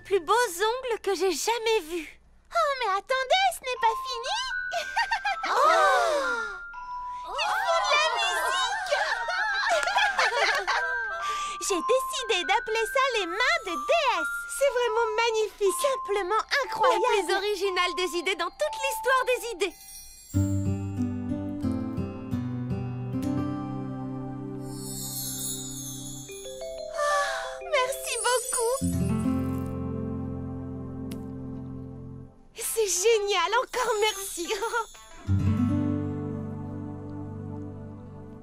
plus beaux ongles que j'ai jamais vus. Oh, mais attendez, ce n'est pas fini. Oh, ils font de la musique. J'ai décidé d'appeler ça les mains de déesse. C'est vraiment magnifique. Simplement incroyable. La plus originale des idées dans toute l'histoire des idées. Merci beaucoup. C'est génial, encore merci.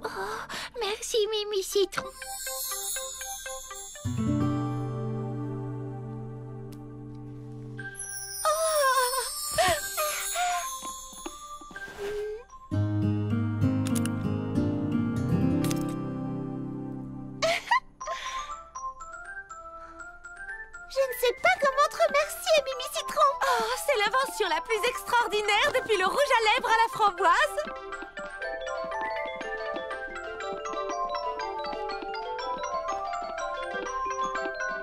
Oh, merci Mimi Citron. Je ne sais pas comment te remercier, Mimi Citron. Oh, c'est l'invention la plus extraordinaire depuis le rouge à lèvres à la framboise.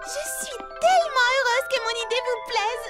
Je suis tellement heureuse que mon idée vous plaise.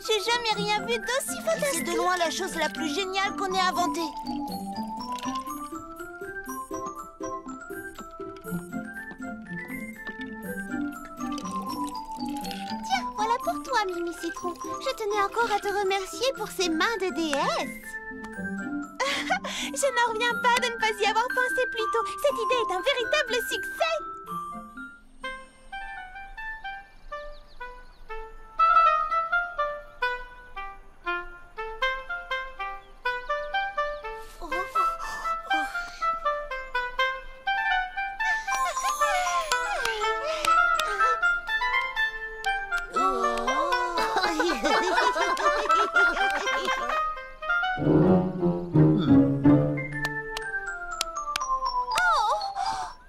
J'ai jamais rien vu d'aussi fantastique. C'est de loin la chose la plus géniale qu'on ait inventée. Tiens, voilà pour toi, Mimi Citron. Je tenais encore à te remercier pour ces mains de déesse. Je n'en reviens pas de ne pas y avoir pensé plus tôt. Cette idée est un véritable succès.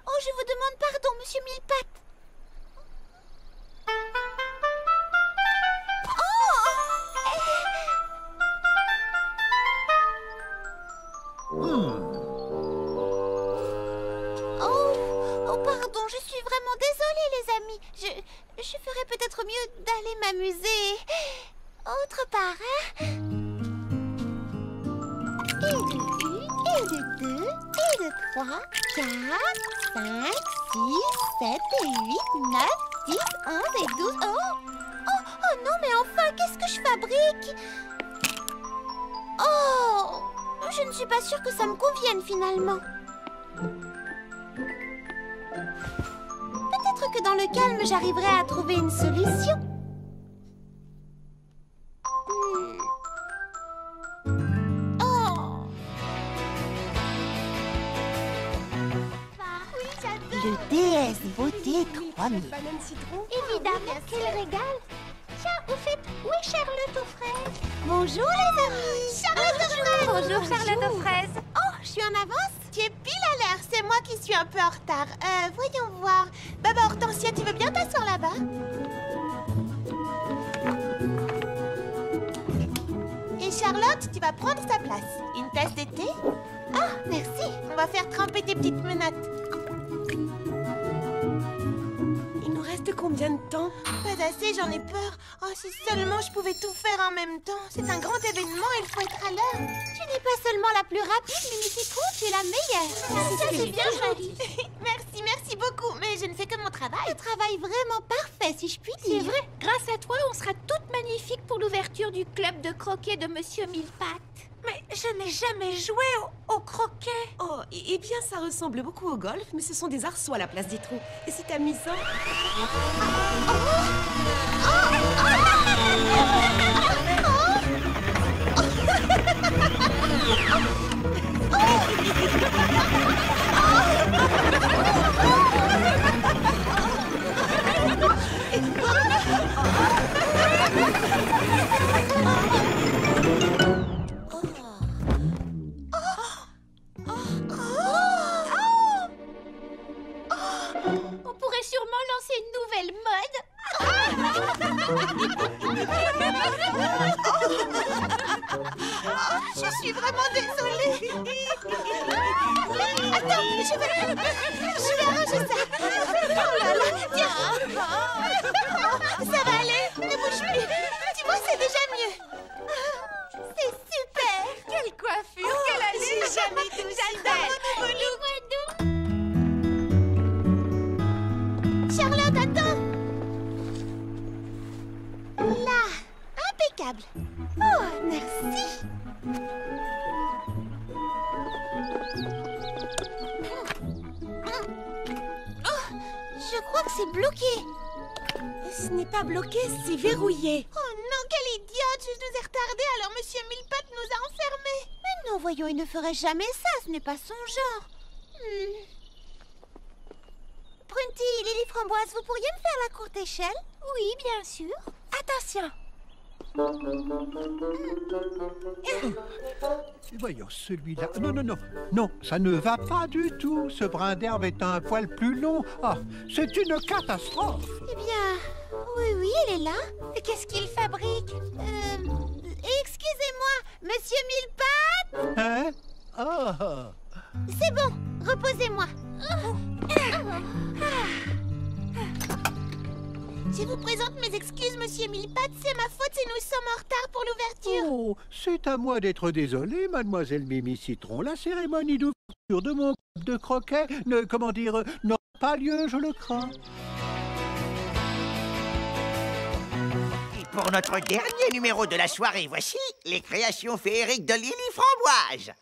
Oh, je vous demande pardon, Monsieur Millepattes. Oh, pardon, je suis vraiment désolée, les amis. Je ferais peut-être mieux d'aller m'amuser autre part, hein? Et de 1, et de 2, et de 3, 4, 5, 6, 7 et 8, 9, 10, 11 et 12. Oh non, mais enfin, qu'est-ce que je fabrique? Oh, je ne suis pas sûre que ça me convienne finalement. Peut-être que dans le calme, j'arriverai à trouver une solution. Le DS Beauté 3000. Évidemment, quel régal! Tiens, au fait, où est Charlotte aux fraises? Bonjour les amis! Charlotte aux fraises! Bonjour Charlotte aux fraises. Oh, je suis en avance? Tu es pile à l'heure, c'est moi qui suis un peu en retard. Voyons voir. Baba Hortensia, tu veux bien t'asseoir là-bas? Charlotte, tu vas prendre sa place. Une tasse de thé? Ah, merci. On va faire tremper tes petites menottes. Il nous reste combien de temps? Pas assez, j'en ai peur. Oh, si seulement je pouvais tout faire en même temps. C'est un grand événement, il faut être à l'heure. Tu n'es pas seulement la plus rapide, Mimi Citron, tu es la meilleure. Ça, c'est bien joli. Merci, merci beaucoup. Mais je ne fais que mon travail. Le travail vraiment parfait, si je puis dire. C'est vrai, grâce à toi, on sera toutes magnifiques pour l'ouverture du club de croquet de Monsieur Millepattes. Mais je n'ai jamais joué au croquet. Oh, eh bien, ça ressemble beaucoup au golf, mais ce sont des arceaux à la place des trous. Et c'est amusant. On pourrait sûrement lancer une nouvelle mode. Je suis vraiment désolée. Attends, je vais arranger ça. Oh là là, tiens. Ça va aller, ne bouge plus. Tu vois, c'est déjà mieux. C'est super. Quelle coiffure, quelle allure. J'ai jamais tout J'adore. Charlotte, attends. Là, impeccable. Oh, merci. Oh, je crois que c'est bloqué. Ce n'est pas bloqué, c'est verrouillé. Oh non, quelle idiote. Je nous ai retardés, alors Monsieur Millepattes nous a enfermés. Mais non, voyons, il ne ferait jamais ça. Ce n'est pas son genre. Prunty, Lily Framboise, vous pourriez me faire la courte échelle? Oui, bien sûr. Attention. Voyons, celui-là... Non, non, non, non, ça ne va pas du tout. Ce brin d'herbe est un poil plus long. Ah, c'est une catastrophe. Eh bien, oui, elle est là. Qu'est-ce qu'il fabrique? Excusez-moi, Monsieur Millepattes. Hein? Ah. C'est bon, reposez-moi. Je vous présente mes excuses, Monsieur Millepattes. C'est ma faute si nous sommes en retard pour l'ouverture. Oh, c'est à moi d'être désolé, mademoiselle Mimi Citron. La cérémonie d'ouverture de mon club de croquet n'aura pas lieu, je le crains. Et pour notre dernier numéro de la soirée, voici les créations féeriques de Lily Framboise.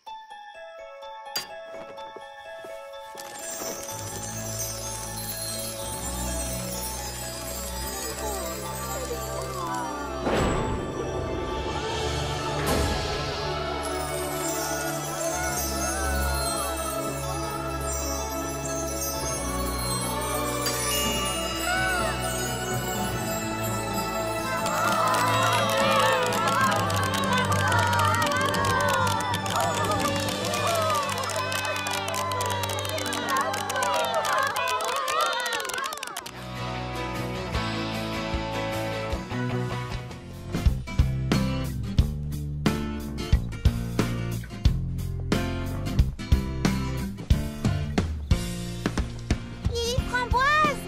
Lily Framboise!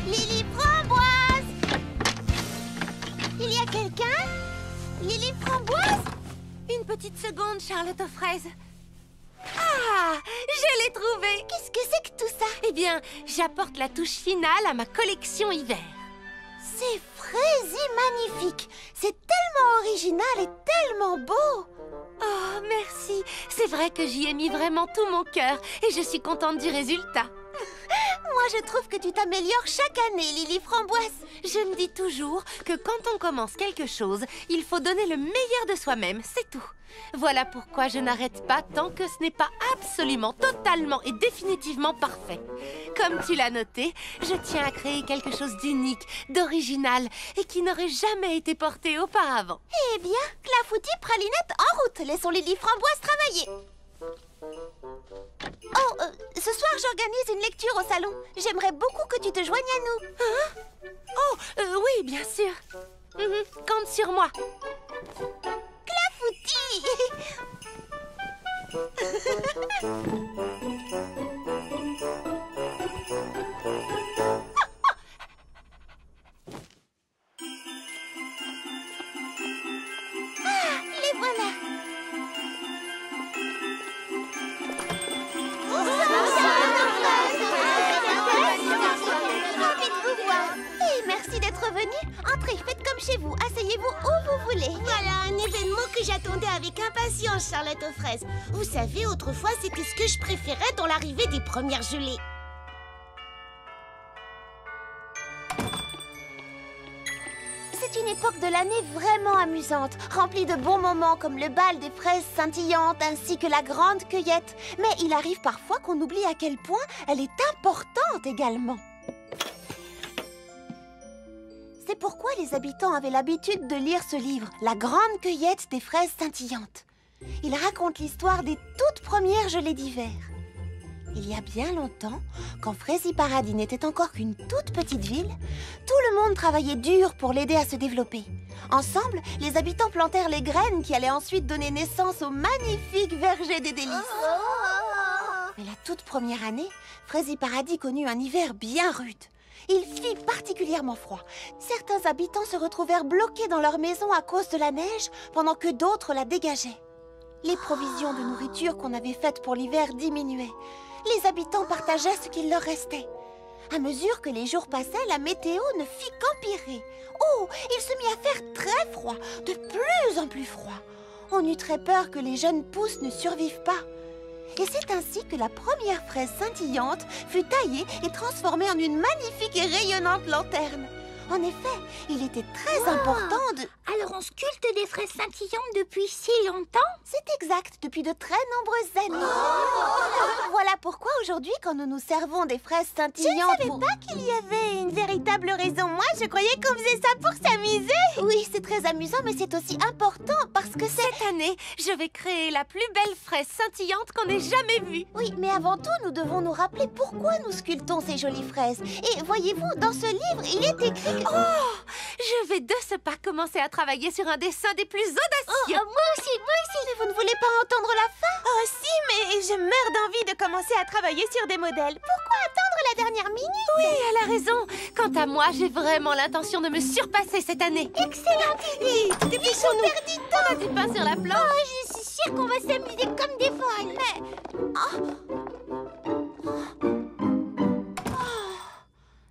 Lily Framboise! Il y a quelqu'un? Lily Framboise? Une petite seconde, Charlotte aux fraises. Ah, je l'ai trouvé. Qu'est-ce que c'est que tout ça? Eh bien, j'apporte la touche finale à ma collection hiver. C'est fraisi magnifique! C'est tellement original et tellement beau! Oh, merci. C'est vrai que j'y ai mis vraiment tout mon cœur et je suis contente du résultat. Moi, je trouve que tu t'améliores chaque année, Lily Framboise. Je me dis toujours que quand on commence quelque chose, il faut donner le meilleur de soi-même, c'est tout. Voilà pourquoi je n'arrête pas tant que ce n'est pas absolument, totalement et définitivement parfait. Comme tu l'as noté, je tiens à créer quelque chose d'unique, d'original et qui n'aurait jamais été porté auparavant. Eh bien, clafoutis, pralinette, en route. Laissons Lily Framboise travailler. Oh, ce soir, j'organise une lecture au salon. J'aimerais beaucoup que tu te joignes à nous. Hein? Oh, oui, bien sûr. Compte sur moi. Clafoutis! abouti. Les voilà. Envie de vous voir. Et merci d'être venu. Entrez, faites comme chez vous. Asseyez-vous où vous voulez. Voilà un événement que j'attendais avec impatience, Charlotte aux fraises. Vous savez, autrefois, c'était ce que je préférais dans l'arrivée des premières gelées. C'est une époque de l'année vraiment amusante, remplie de bons moments comme le bal des fraises scintillantes ainsi que la grande cueillette. Mais il arrive parfois qu'on oublie à quel point elle est importante également. C'est pourquoi les habitants avaient l'habitude de lire ce livre, La grande cueillette des fraises scintillantes. Il raconte l'histoire des toutes premières gelées d'hiver. Il y a bien longtemps, quand Fraisie Paradis n'était encore qu'une toute petite ville, tout le monde travaillait dur pour l'aider à se développer. Ensemble, les habitants plantèrent les graines qui allaient ensuite donner naissance au magnifique verger des délices. Mais la toute première année, Fraisie Paradis connut un hiver bien rude. Il fit particulièrement froid. Certains habitants se retrouvèrent bloqués dans leur maison à cause de la neige, pendant que d'autres la dégageaient. Les provisions de nourriture qu'on avait faites pour l'hiver diminuaient. Les habitants partageaient ce qu'il leur restait. À mesure que les jours passaient, la météo ne fit qu'empirer. Oh, il se mit à faire très froid, de plus en plus froid. On eut très peur que les jeunes pousses ne survivent pas. Et c'est ainsi que la première fraise scintillante fut taillée et transformée en une magnifique et rayonnante lanterne. En effet, il était très important de... Alors on sculpte des fraises scintillantes depuis si longtemps? C'est exact, depuis de très nombreuses années. Voilà pourquoi aujourd'hui, quand nous nous servons des fraises scintillantes... Je ne savais pas qu'il y avait une véritable raison. Moi, je croyais qu'on faisait ça pour s'amuser. Oui, c'est très amusant, mais c'est aussi important parce que c'est... Cette année, je vais créer la plus belle fraise scintillante qu'on ait jamais vue. Oui, mais avant tout, nous devons nous rappeler pourquoi nous sculptons ces jolies fraises. Et voyez-vous, dans ce livre, il est écrit que... Oh, je vais de ce pas commencer à travailler sur un dessin des plus audacieux. Moi aussi. Mais vous ne voulez pas entendre la fin? Oh si, mais je meurs d'envie de commencer à travailler sur des modèles. Pourquoi attendre la dernière minute? Oui, elle a raison. Quant à moi, j'ai vraiment l'intention de me surpasser cette année. Excellente idée. Dépêchons-nous. On a du pain sur la planche. Je suis sûre qu'on va s'amuser comme des folles.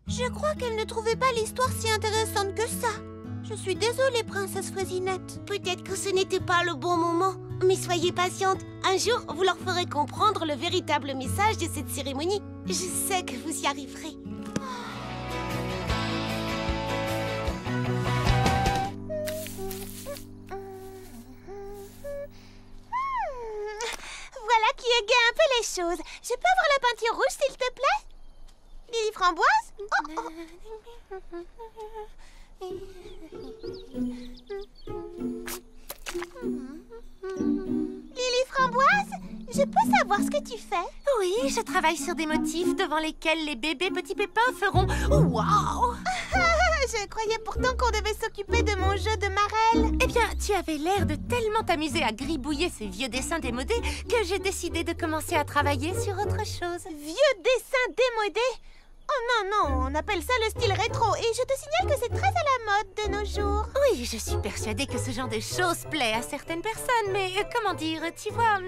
Je crois qu'elle ne trouvait pas l'histoire si intéressante que ça. Je suis désolée, princesse Fraisinette. Peut-être que ce n'était pas le bon moment. Mais soyez patiente. Un jour, vous leur ferez comprendre le véritable message de cette cérémonie. Je sais que vous y arriverez. Voilà qui égaye un peu les choses. Je peux avoir la peinture rouge, s'il te plaît? Lily Framboise? Lily Framboise, je peux savoir ce que tu fais? Oui, je travaille sur des motifs devant lesquels les bébés petits pépins feront « Waouh !» Je croyais pourtant qu'on devait s'occuper de mon jeu de marelle. Eh bien, tu avais l'air de tellement t'amuser à gribouiller ces vieux dessins démodés que j'ai décidé de commencer à travailler sur autre chose. Vieux dessin démodé? Oh non, on appelle ça le style rétro. Et je te signale que c'est très à la mode de nos jours. Oui, je suis persuadée que ce genre de choses plaît à certaines personnes, mais comment dire, tu vois,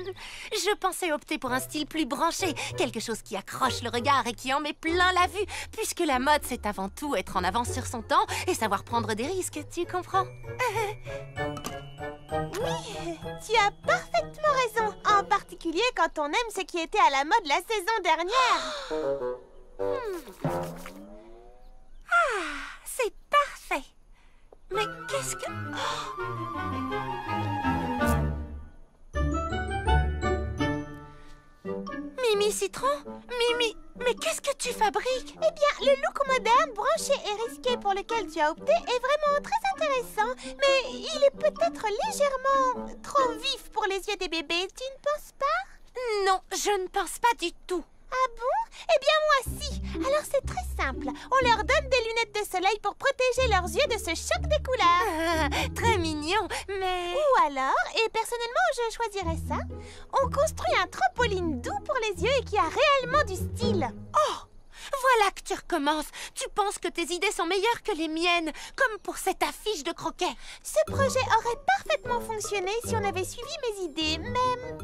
je pensais opter pour un style plus branché, quelque chose qui accroche le regard et qui en met plein la vue, puisque la mode, c'est avant tout être en avance sur son temps et savoir prendre des risques, tu comprends? Oui, tu as parfaitement raison. En particulier quand on aime ce qui était à la mode la saison dernière. Ah, c'est parfait. Mais qu'est-ce que... Mimi Citron? Mimi, mais qu'est-ce que tu fabriques? Eh bien, le look moderne, branché et risqué pour lequel tu as opté est vraiment très intéressant. Mais il est peut-être légèrement trop vif pour les yeux des bébés, tu ne penses pas? Non, je ne pense pas du tout. Ah bon? Eh bien moi si. Alors c'est très simple. On leur donne des lunettes de soleil pour protéger leurs yeux de ce choc des couleurs. Très mignon, mais... Ou alors, et personnellement je choisirais ça, on construit un trampoline doux pour les yeux et qui a réellement du style. Oh! Voilà que tu recommences. Tu penses que tes idées sont meilleures que les miennes, comme pour cette affiche de croquet. Ce projet aurait parfaitement fonctionné si on avait suivi mes idées, mais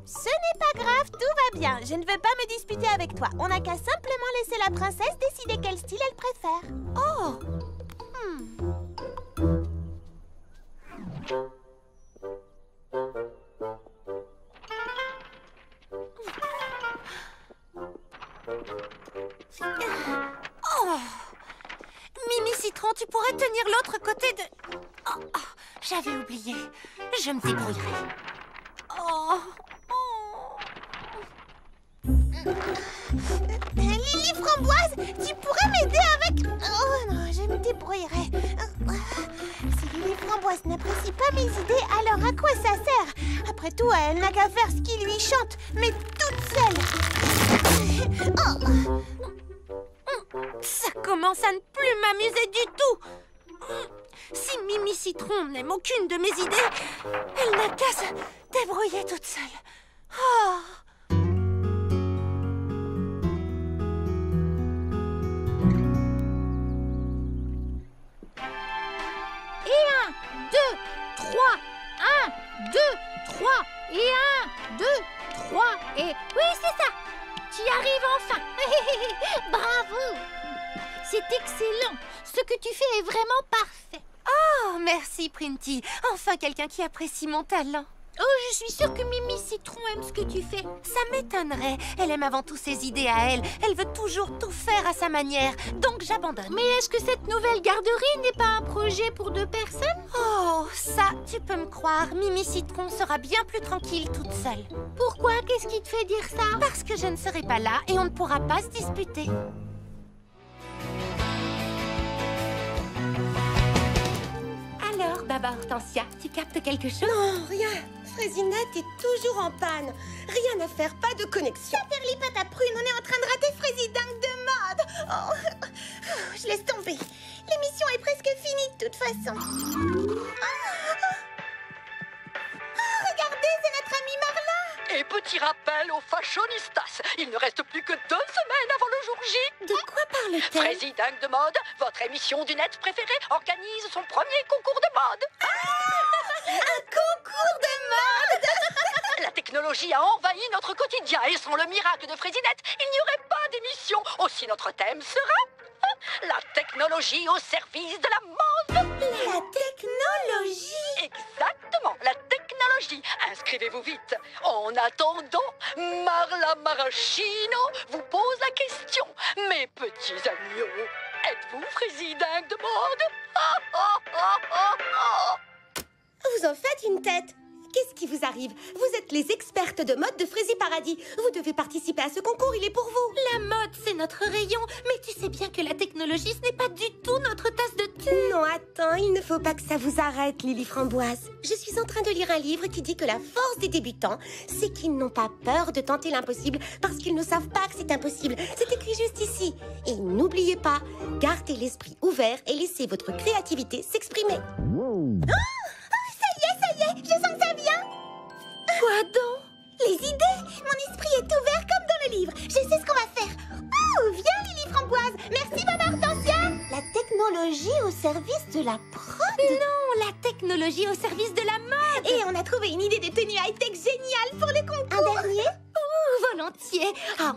ce n'est pas grave, tout va bien. Je ne veux pas me disputer avec toi. On n'a qu'à simplement laisser la princesse décider quel style elle préfère. Oh! Oh! Mimi Citron, tu pourrais tenir l'autre côté de... Oh, oh, j'avais oublié. Je me débrouillerai. Oh! Lily Framboise, tu pourrais m'aider avec... Oh non, je me débrouillerai. Si Lily Framboise n'apprécie pas mes idées, alors à quoi ça sert? Après tout, elle n'a qu'à faire ce qui lui chante, mais toute seule. Oh. Ça commence à ne plus m'amuser du tout. Si Mimi Citron n'aime aucune de mes idées, elle n'a qu'à se débrouiller toute seule. Oh! Et 1, 2, 3, 1, 2, 3, et 1, 2, 3, et... Oui, c'est ça! Tu y arrives enfin! Bravo! C'est excellent! Ce que tu fais est vraiment parfait! Oh, merci, Printy. Enfin, quelqu'un qui apprécie mon talent. Oh, je suis sûre que Mimi Citron aime ce que tu fais. Ça m'étonnerait. Elle aime avant tout ses idées à elle. Elle veut toujours tout faire à sa manière. Donc, j'abandonne. Mais est-ce que cette nouvelle garderie n'est pas un projet pour 2 personnes? Oh, ça, tu peux me croire. Mimi Citron sera bien plus tranquille toute seule. Pourquoi? Qu'est-ce qui te fait dire ça? Parce que je ne serai pas là et on ne pourra pas se disputer. Alors, Baba Hortensia, tu captes quelque chose? Non, rien. Frésinette est toujours en panne. Rien à faire, pas de connexion. Perlipat à prune, on est en train de rater Frésidingue de mode. Oh, je laisse tomber. L'émission est presque finie de toute façon. Regardez, c'est notre ami Marlin. Et petit rappel aux fashionistas, il ne reste plus que 2 semaines avant le jour J. De quoi parle-t-elle? Frésidingue de mode, votre émission du net préférée, organise son premier concours de mode. Un concours de mode. La technologie a envahi notre quotidien et sans le miracle de Frésinette, il n'y aurait pas d'émission. Aussi notre thème sera la technologie au service de la mode. La technologie. Exactement, la technologie. Inscrivez-vous vite. En attendant, Marla Maraschino vous pose la question. Mes petits agneaux, êtes-vous Frésidingue de mode? Vous en faites une tête. Qu'est-ce qui vous arrive? Vous êtes les expertes de mode de Frési Paradis. Vous devez participer à ce concours, il est pour vous. La mode, c'est notre rayon. Mais tu sais bien que la technologie, ce n'est pas du tout notre tasse de thé. Non, attends, il ne faut pas que ça vous arrête, Lily Framboise. Je suis en train de lire un livre qui dit que la force des débutants, c'est qu'ils n'ont pas peur de tenter l'impossible parce qu'ils ne savent pas que c'est impossible. C'est écrit juste ici. Et n'oubliez pas, gardez l'esprit ouvert et laissez votre créativité s'exprimer. Ça y est, je sens que ça vient. Quoi donc? Les idées. Mon esprit est ouvert comme dans le livre. Je sais ce qu'on va faire. Oh, viens Lily Framboise. Merci Baba Hortensia. La technologie au service de la prod. Non, la technologie au service de la mode. Et on a trouvé une idée de tenue high-tech géniale pour le concours. Un dernier? Volontiers. Ah,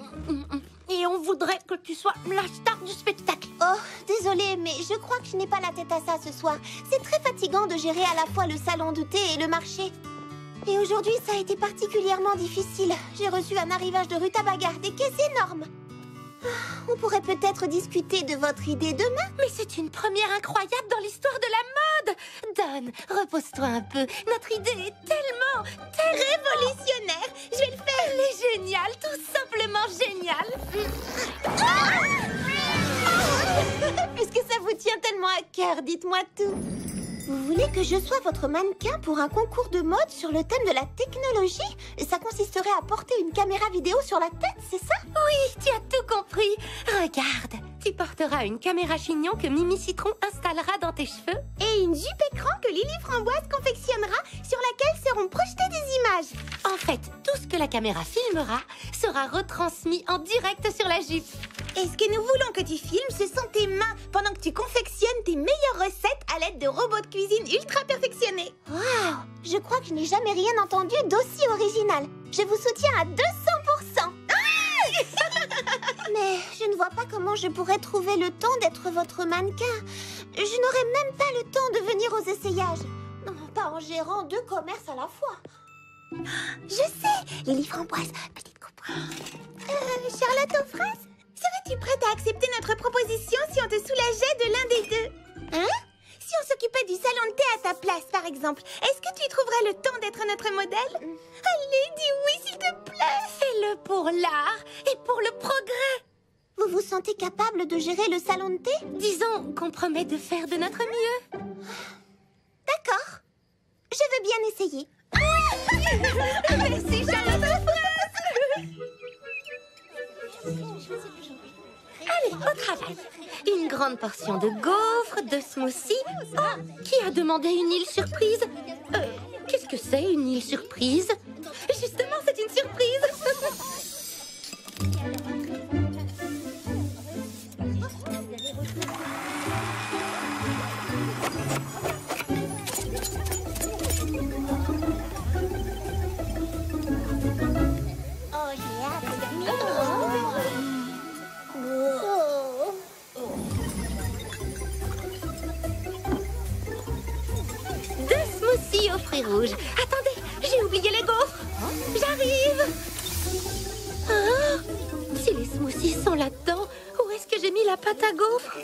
et on voudrait que tu sois la star du spectacle. Oh, désolée, mais je crois que je n'ai pas la tête à ça ce soir. C'est très fatigant de gérer à la fois le salon de thé et le marché. Et aujourd'hui, ça a été particulièrement difficile. J'ai reçu un arrivage de rutabaga, des caisses énormes. On pourrait peut-être discuter de votre idée demain. Mais c'est une première incroyable dans l'histoire de la mode. Don, repose-toi un peu. Notre idée est tellement révolutionnaire. Je vais le faire. Elle est géniale, tout simplement géniale. Puisque ça vous tient tellement à cœur, dites-moi tout. Vous voulez que je sois votre mannequin pour un concours de mode sur le thème de la technologie? Ça consisterait à porter une caméra vidéo sur la tête, c'est ça? Oui, tu as tout compris. Regarde, tu porteras une caméra chignon que Mimi Citron installera dans tes cheveux. Et une jupe écran que Lily Framboise confectionnera sur laquelle seront projetées des images. En fait, tout ce que la caméra filmera sera retransmis en direct sur la jupe. Et ce que nous voulons que tu filmes, ce sont tes mains pendant que tu confectionnes tes meilleures recettes à l'aide de robots de cuisine ultra perfectionnés. Waouh! Je crois que je n'ai jamais rien entendu d'aussi original. Je vous soutiens à 200%. Mais je ne vois pas comment je pourrais trouver le temps d'être votre mannequin. Je n'aurais même pas le temps de venir aux essayages. Non, pas en gérant 2 commerces à la fois. Je sais, Lily Framboise, petite coupe. Charlotte aux fraises, serais-tu prête à accepter notre proposition si on te soulageait de l'un des deux? Hein? Si on s'occupait du salon de thé à ta place, par exemple, est-ce que tu trouverais le temps d'être notre modèle? Allez, dis oui, s'il te plaît. Fais-le pour l'art et pour le progrès. Vous vous sentez capable de gérer le salon de thé? Disons qu'on promet de faire de notre mieux. D'accord. Je veux bien essayer. Merci, Charlotte aux fraises. Allez, au travail. Une grande portion de gaufres, de smoothie. Oh, qui a demandé une île surprise? Qu'est-ce que c'est, une île surprise? Justement, c'est une surprise. Aux fruits rouges. Attendez, j'ai oublié les gaufres. J'arrive. Ah, si les smoothies sont là-dedans, où est-ce que j'ai mis la pâte à gaufres?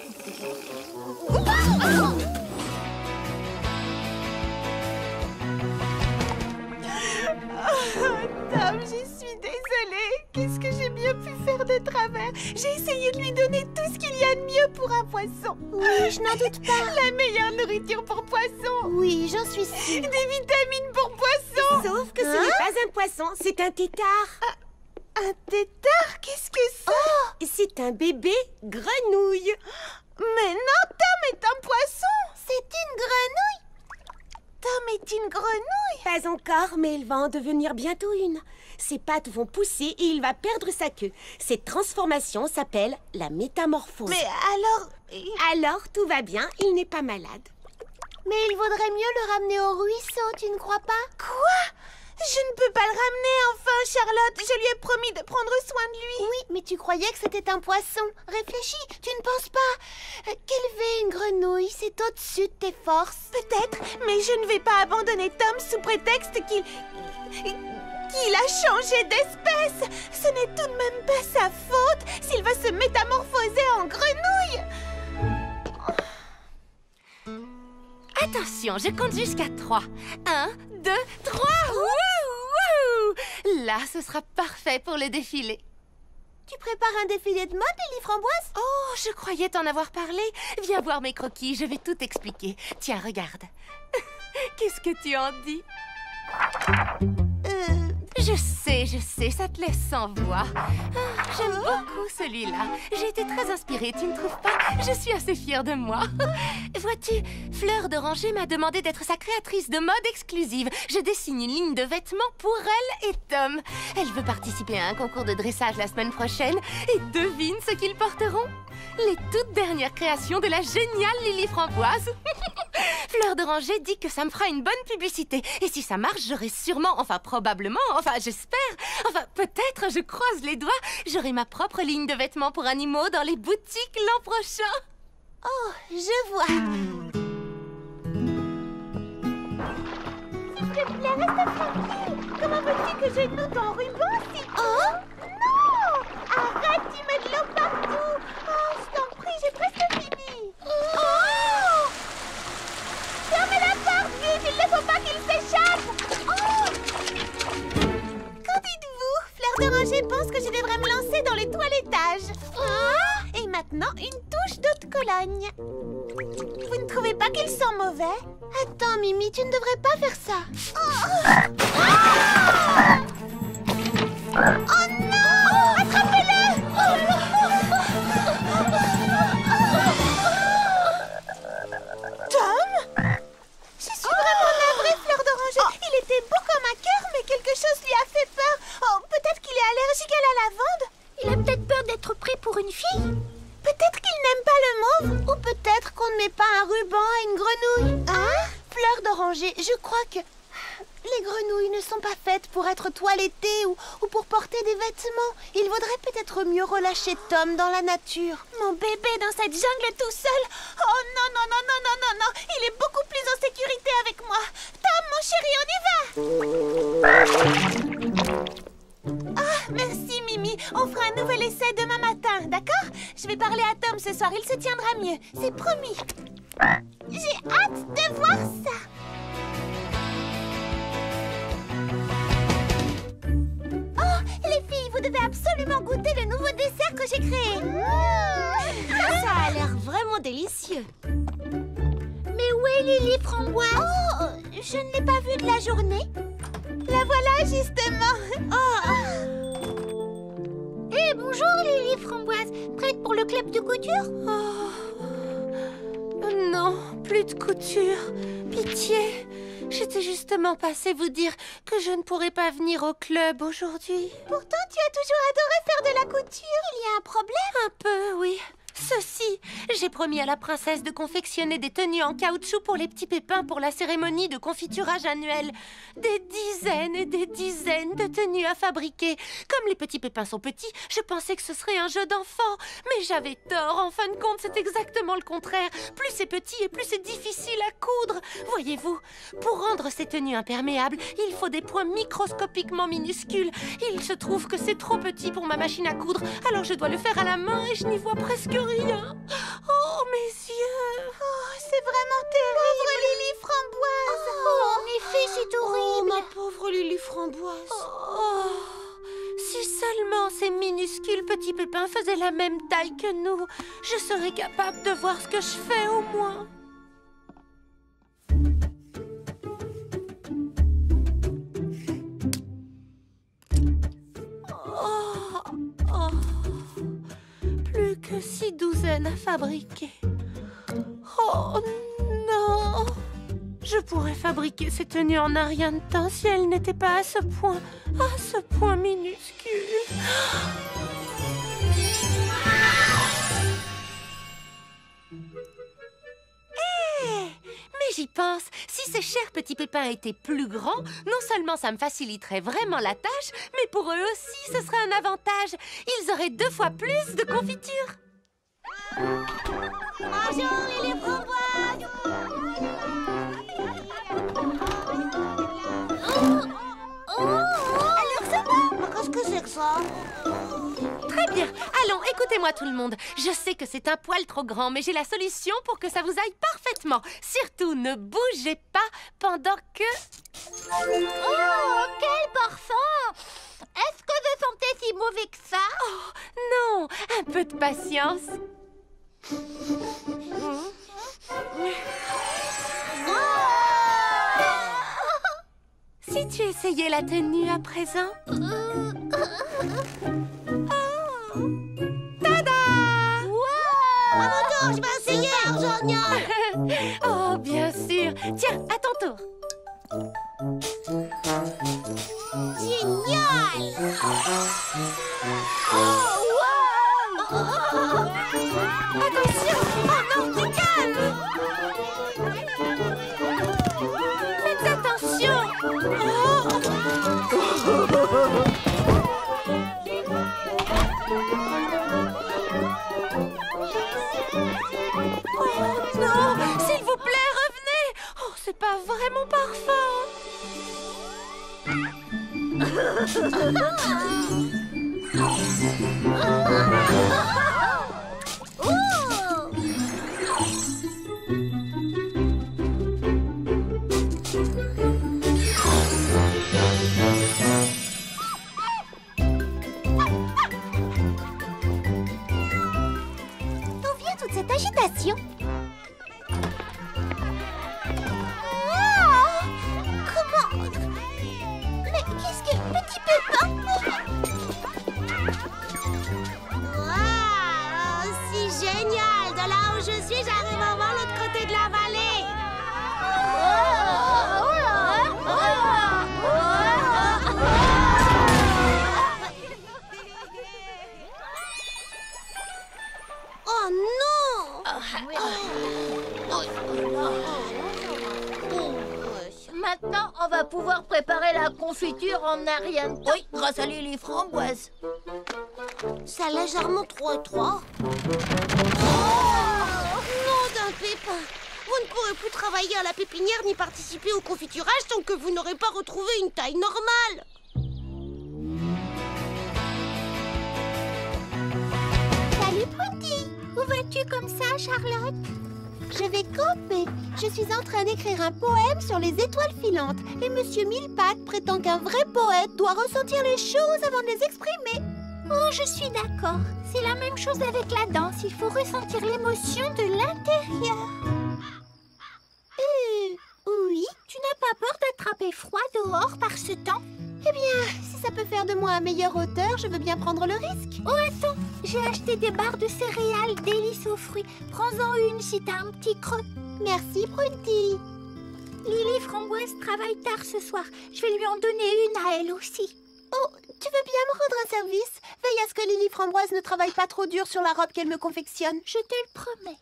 Tom, je suis désolée. Qu'est-ce que j'ai bien pu faire de travers? J'ai essayé de lui donner tout ce qu'il y a de mieux pour un poisson. Oui, je n'en doute pas. La meilleure nourriture pour poisson. Oui, j'en suis sûre. Des vitamines pour poisson. Sauf que ce n'est pas un poisson, c'est un tétard. Un tétard? Qu'est-ce que c'est? Oh, c'est un bébé grenouille. Mais non, Tom est un poisson. C'est une grenouille. Tom est une grenouille? Pas encore, mais il va en devenir bientôt une. Ses pattes vont pousser et il va perdre sa queue. Cette transformation s'appelle la métamorphose. Mais alors... Alors, tout va bien, il n'est pas malade. Mais il vaudrait mieux le ramener au ruisseau, tu ne crois pas? Quoi? Je ne peux pas le ramener, enfin, Charlotte. Je lui ai promis de prendre soin de lui. Oui, mais tu croyais que c'était un poisson. Réfléchis, tu ne penses pas qu'élever une grenouille, c'est au-dessus de tes forces? Peut-être, mais je ne vais pas abandonner Tom sous prétexte qu'il a changé d'espèce. Ce n'est tout de même pas sa faute s'il va se métamorphoser en grenouille. Attention, je compte jusqu'à 3. 1, 2, 3. Wouhou! Là, ce sera parfait pour le défilé. Tu prépares un défilé de mode, Lily Framboise? Oh, je croyais t'en avoir parlé. Viens voir mes croquis, je vais tout expliquer. Tiens, regarde. Qu'est-ce que tu en dis? Je sais, ça te laisse sans voix. J'aime beaucoup celui-là. J'ai été très inspirée, tu ne trouves pas? Je suis assez fière de moi. Vois-tu, Fleur d'Oranger m'a demandé d'être sa créatrice de mode exclusive. Je dessine une ligne de vêtements pour elle et Tom. Elle veut participer à un concours de dressage la semaine prochaine. Et devine ce qu'ils porteront? Les toutes dernières créations de la géniale Lily Framboise. Fleur d'Oranger dit que ça me fera une bonne publicité. Et si ça marche, j'aurai sûrement, enfin probablement, enfin j'espère, enfin peut-être, je croise les doigts, j'aurai ma propre ligne de vêtements pour animaux dans les boutiques l'an prochain. Oh, je vois. S'il te plaît, reste tranquille. Comment veux-tu que je noue ton ruban si... Oh non! Arrête, tu mets de l'eau partout. Oh, je t'en prie, j'ai presque fini. Oh! Fermez la porte, vite, il ne faut pas qu'il s'échappe. Oh! Qu'en dites-vous? Fleur d'Oranger pense que je devrais me lancer dans le toilettage. Et maintenant, une touche d'eau de Cologne. Vous ne trouvez pas qu'il sent mauvais? Attends, Mimi, tu ne devrais pas faire ça. Oh non! Attrapez-le! Tom? Je suis vraiment navrée, Fleur d'Oranger. Il était beau comme un cœur, mais quelque chose lui a fait peur. Oh, peut-être qu'il est allergique à la lavande. Il a peut-être peur d'être pris pour une fille. Peut-être qu'il n'aime pas le mauve. Ou peut-être qu'on ne met pas un ruban à une grenouille. Hein? Fleur d'Oranger, je crois que les grenouilles ne sont pas faites pour être toilettées ou pour porter des vêtements. Il vaudrait peut-être mieux relâcher Tom dans la nature. Mon bébé dans cette jungle tout seul. Oh non, non, non, non, non, non, non. Il est beaucoup plus en sécurité avec moi. Tom, mon chéri, on y va. Ah, merci Mimi. On fera un nouvel essai demain matin, d'accord? Je vais parler à Tom ce soir, il se tiendra mieux. C'est promis. J'ai hâte de voir ça. Oh, les filles, vous devez absolument goûter le nouveau dessert que j'ai créé. Ça a l'air vraiment délicieux. Mais où est Lily Framboise? Oh, je ne l'ai pas vue de la journée. La voilà justement. Eh, bonjour Lily Framboise. Prête pour le club de couture? Non, plus de couture. Pitié. J'étais justement passée vous dire que je ne pourrais pas venir au club aujourd'hui. Pourtant, tu as toujours adoré faire de la couture. Il y a un problème? Un peu, oui. Ceci, j'ai promis à la princesse de confectionner des tenues en caoutchouc pour les petits pépins pour la cérémonie de confiturage annuelle. Des dizaines et des dizaines de tenues à fabriquer. Comme les petits pépins sont petits, je pensais que ce serait un jeu d'enfant. Mais j'avais tort, en fin de compte, c'est exactement le contraire. Plus c'est petit et plus c'est difficile à coudre. Voyez-vous, pour rendre ces tenues imperméables, il faut des points microscopiquement minuscules. Il se trouve que c'est trop petit pour ma machine à coudre, alors je dois le faire à la main et je n'y vois presque rien. Oh, mes yeux! Oh, c'est vraiment terrible! Pauvre Lily Framboise! Oh, en effet, c'est horrible! Oh, ma pauvre Lily Framboise! Oh, si seulement ces minuscules petits pépins faisaient la même taille que nous, je serais capable de voir ce que je fais au moins. Plus que 6 douzaines à fabriquer. Oh non! Je pourrais fabriquer ces tenues en un rien de temps si elles n'étaient pas à ce point minuscule. Mais j'y pense, si ces chers petits pépins étaient plus grands, non seulement ça me faciliterait vraiment la tâche, mais pour eux aussi, ce serait un avantage. Ils auraient 2 fois plus de confiture. Bonjour Lily Framboise! Alors ça va? Qu'est-ce que c'est que ça? Très bien. Allons, écoutez-moi tout le monde. Je sais que c'est un poil trop grand, mais j'ai la solution pour que ça vous aille parfaitement. Surtout, ne bougez pas pendant que... Oh, quel parfum! Est-ce que je sentais si mauvais que ça? Oh, non, un peu de patience. Si tu essayais la tenue à présent... Tada! À mon tour, je vais essayer, génial! Oh, bien sûr. Tiens, à ton tour. Génial! Attention! Oh non, du calme! Faites attention! Oh non! S'il vous plaît, revenez! Oh, c'est pas vraiment parfum! D'où vient toute cette agitation? Waouh, c'est génial! De là où je suis, j'arrive à voir l'autre côté de la vallée. Oh non! Maintenant, on va pouvoir préparer la confiture en un rien de temps. Oui, grâce à Lily Framboise. C'est légèrement trop étroit. Non d'un pépin. Vous ne pourrez plus travailler à la pépinière ni participer au confiturage tant que vous n'aurez pas retrouvé une taille normale. Salut, Prudy. Où vas-tu comme ça, Charlotte? Je vais camper. Je suis en train d'écrire un poème sur les étoiles filantes. Et Monsieur Millepattes prétend qu'un vrai poète doit ressentir les choses avant de les exprimer. Oh, je suis d'accord. C'est la même chose avec la danse. Il faut ressentir l'émotion de l'intérieur. Oui. Tu n'as pas peur d'attraper froid dehors par ce temps? Eh bien, si ça peut faire de moi un meilleur auteur, je veux bien prendre le risque. Oh, attends. J'ai acheté des barres de céréales délices aux fruits. Prends-en une si t'as un petit creux. Merci, Prudy. Lily Framboise travaille tard ce soir. Je vais lui en donner une à elle aussi. Oh, tu veux bien me rendre un service? Veille à ce que Lily Framboise ne travaille pas trop dur sur la robe qu'elle me confectionne. Je te le promets.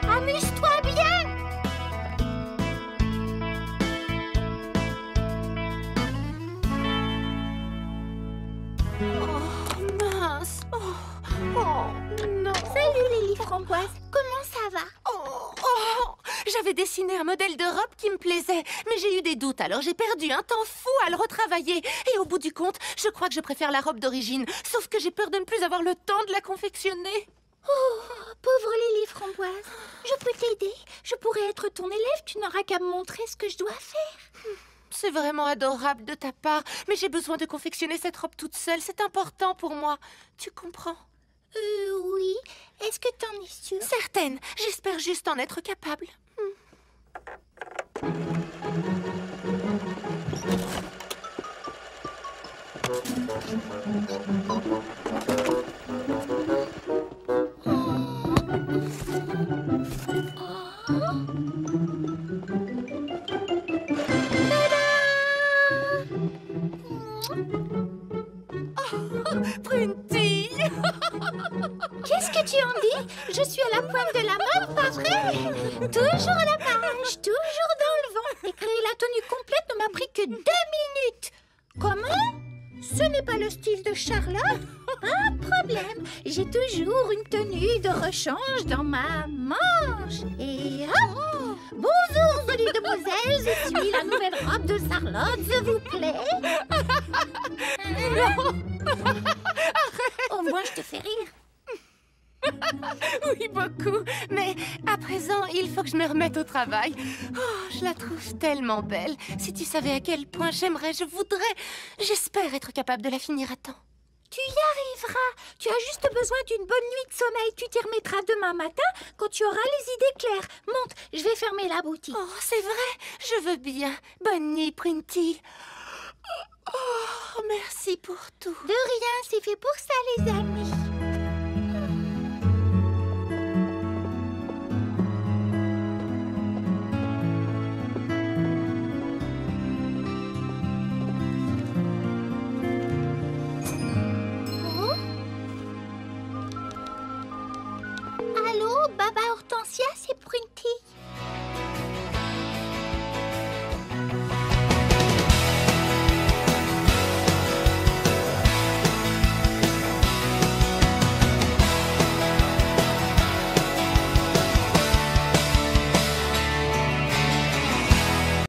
Amuse-toi bien! Oh, mince. Oh, non. Salut Lily Framboise, comment ça va? J'avais dessiné un modèle de robe qui me plaisait, mais j'ai eu des doutes, alors j'ai perdu un temps fou à le retravailler. Et au bout du compte, je crois que je préfère la robe d'origine, sauf que j'ai peur de ne plus avoir le temps de la confectionner. Oh, pauvre Lily Framboise, je peux t'aider. Je pourrais être ton élève, tu n'auras qu'à me montrer ce que je dois faire. C'est vraiment adorable de ta part, mais j'ai besoin de confectionner cette robe toute seule, c'est important pour moi. Tu comprends? Oui. Est-ce que t'en es sûre? Certaine, j'espère juste en être capable. Prudy! Qu'est-ce que tu en dis? Je suis à la pointe de la mode, pas vrai? Toujours à la page, toujours dans le vent. Et créer la tenue complète ne m'a pris que 2 minutes. Comment? Ce n'est pas le style de Charlotte? Pas de problème. J'ai toujours une tenue de rechange dans ma manche. Et hop! Bonjour, jolie demoiselle. Je suis la nouvelle robe de Charlotte, s'il vous plaît. Au moins, je te fais rire. Oui, beaucoup. Mais à présent, il faut que je me remette au travail. Oh, je la trouve tellement belle. Si tu savais à quel point j'aimerais, je voudrais. J'espère être capable de la finir à temps. Tu y arriveras. Tu as juste besoin d'une bonne nuit de sommeil. Tu t'y remettras demain matin quand tu auras les idées claires. Monte, je vais fermer la boutique. Oh, c'est vrai. Je veux bien. Bonne nuit, Printy. Oh, merci pour tout. De rien, c'est fait pour ça, les amis.